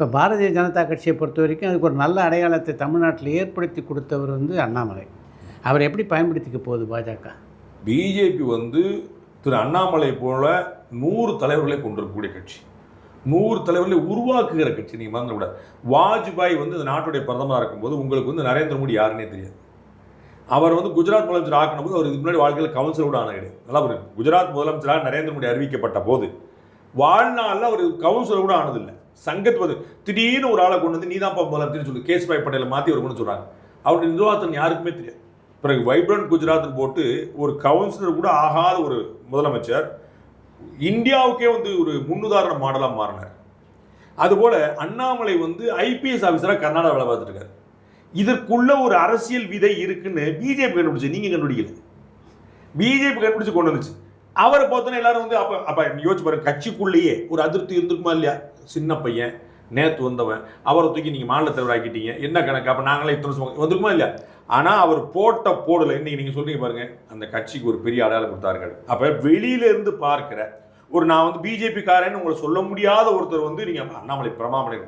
இப்போ பாரதிய ஜனதா கட்சியை பொறுத்த வரைக்கும் அதுக்கு ஒரு நல்ல அடையாளத்தை தமிழ்நாட்டில் ஏற்படுத்தி கொடுத்தவர் அண்ணாமலை. அவர் எப்படி பயன்படுத்திக்க போகுது பாஜக? பிஜேபி திரு அண்ணாமலை போல 100 தலைவர்களை கொண்டிருக்கக்கூடிய கட்சி, 100 தலைவர்களை உருவாக்குகிற கட்சி. நீங்கள் மறந்துவிடாது, வாஜ்பாய் இந்த நாட்டுடைய பிரதமராக இருக்கும்போது உங்களுக்கு நரேந்திர மோடி யாருன்னே தெரியாது. அவர் குஜராத் முதலமைச்சர் ஆக்கணும் போது அவர் இதுக்கு முன்னாடி வாழ்க்கையில் கவுன்சிலர் கூட ஆன கிடையாது. நல்லா புரியும். குஜராத் முதலமைச்சராக நரேந்திர மோடி அறிவிக்கப்பட்ட போது வாழ்நாளில் அவர் கவுன்சிலர் கூட ஆனதில்லை. சங்கத் திடீர்னு ஒரு ஆளை கொண்டு நீ தான் முதலமைச்சர் சொல்லி கேஷ்பாய் பட்டேலை மாற்றி அவர் கொண்டு சொல்கிறாங்க. அவருடைய நிர்வாகத்தின் யாருக்குமே தெரியாது. பிறகு வைப்ரண்ட் குஜராத்னு போட்டு ஒரு கவுன்சிலர் கூட ஆகாத ஒரு முதலமைச்சர் இந்தியாவுக்கே ஒரு முன்னுதாரண மாடலாக மாறினார். அதுபோல் அண்ணாமலை ஐபிஎஸ் ஆஃபீஸராக கர்நாடகா வேலை பார்த்துட்டு இருக்காரு. இதற்குள்ள ஒரு அரசியல் விதை இருக்குன்னு பிஜேபி கண்டுபிடிச்சு, நீங்கள் கண்டுபிடிக்கல, பிஜேபி கண்டுபிடிச்சு கொண்டு வந்துச்சு. அவரை பார்த்தோன்னா எல்லாரும் அப்போ யோசிச்சு பாருங்க, கட்சிக்குள்ளேயே ஒரு அதிருப்தி இருந்திருக்குமா இல்லையா? சின்ன பையன் நேற்று வந்தவன், அவரை தூக்கி நீங்கள் மாநில தலைவர் ஆக்கிட்டீங்க, என்ன கணக்கு? அப்போ நாங்களே இத்தனை வந்திருக்குமா இல்லையா? ஆனால் அவர் போட்ட போடலை. இன்னைக்கு நீங்கள் சொல்றீங்க பாருங்க, அந்த கட்சிக்கு ஒரு பெரிய அடையாளம் கொடுத்தார்கள். அப்போ வெளியிலேருந்து பார்க்குற நான் பிஜேபி காரன்னு உங்களை சொல்ல முடியாத ஒருத்தர் நீங்கள் அண்ணாமலை பிரமாமலை,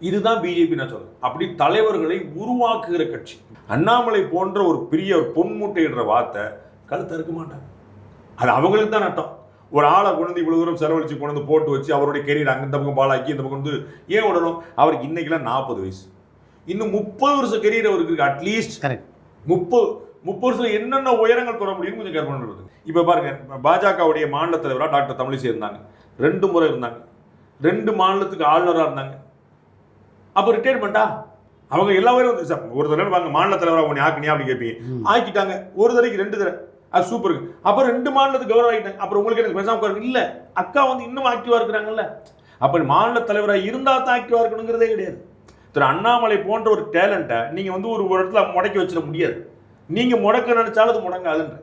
இதுதான் பிஜேபி நான் சொல்றேன். அப்படி தலைவர்களை உருவாக்குகிற கட்சி. அண்ணாமலை போன்ற ஒரு பெரிய ஒரு பொன்முட்டையிடுற வார்த்தை கழுத்த இருக்க மாட்டாங்க. அது அவங்களுக்கு தான் நட்டம். ஒரு ஆளை கொண்டு இவ்வளவு தூரம் செலவழிச்சு கொண்டு போட்டு வச்சு அவருடைய கெரியர் அங்கே இந்த பக்கம் பாலாக்கி இந்த பக்கம் ஏன் விடணும்? அவருக்கு இன்னைக்கெல்லாம் 40 வயசு, இன்னும் 30 வருஷம் கெரியர் அவருக்கு இருக்கு. அட்லீஸ்ட் 30 வருஷம் என்னென்ன உயரங்கள் தொட முடியும்னு கொஞ்சம் கற்பனை பண்ணுறது. இப்போ பாருங்க, பாஜகவுடைய மாநில தலைவராக டாக்டர் தமிழிசை இருந்தாங்க, 2 முறை இருந்தாங்க, 2 மாநிலத்துக்கு ஆளுநராக இருந்தாங்க. அப்போ ரிட்டையர்மெண்ட்டா? அவங்க எல்லா பேரும் ஒரு தடவை வாங்க மாநில தலைவராக உன்னை ஆக்கினியா அப்படின்னு கேட்பீங்க. ஆக்கிட்டாங்க. ஒரு தடவைக்கு 2 தடவை, அது சூப்பருக்கு. அப்புறம் 2 மாநிலத்துக்கு கௌரவம் ஆகிட்டாங்க. அப்புறம் உங்களுக்கு எனக்கு பேசாம இல்லை, அக்கா இன்னும் ஆக்டிவாக இருக்கிறாங்கல்ல. அப்போ மாநில தலைவராக இருந்தால் தான் ஆக்டிவாக இருக்கணுங்கிறதே கிடையாது. திரு அண்ணாமலை போன்ற ஒரு டேலண்ட்டை நீங்கள் ஒரு இடத்துல முடக்கி வச்சிட முடியாது. நீங்கள் முடக்க நினைச்சாலும் அது முடங்காதுன்ற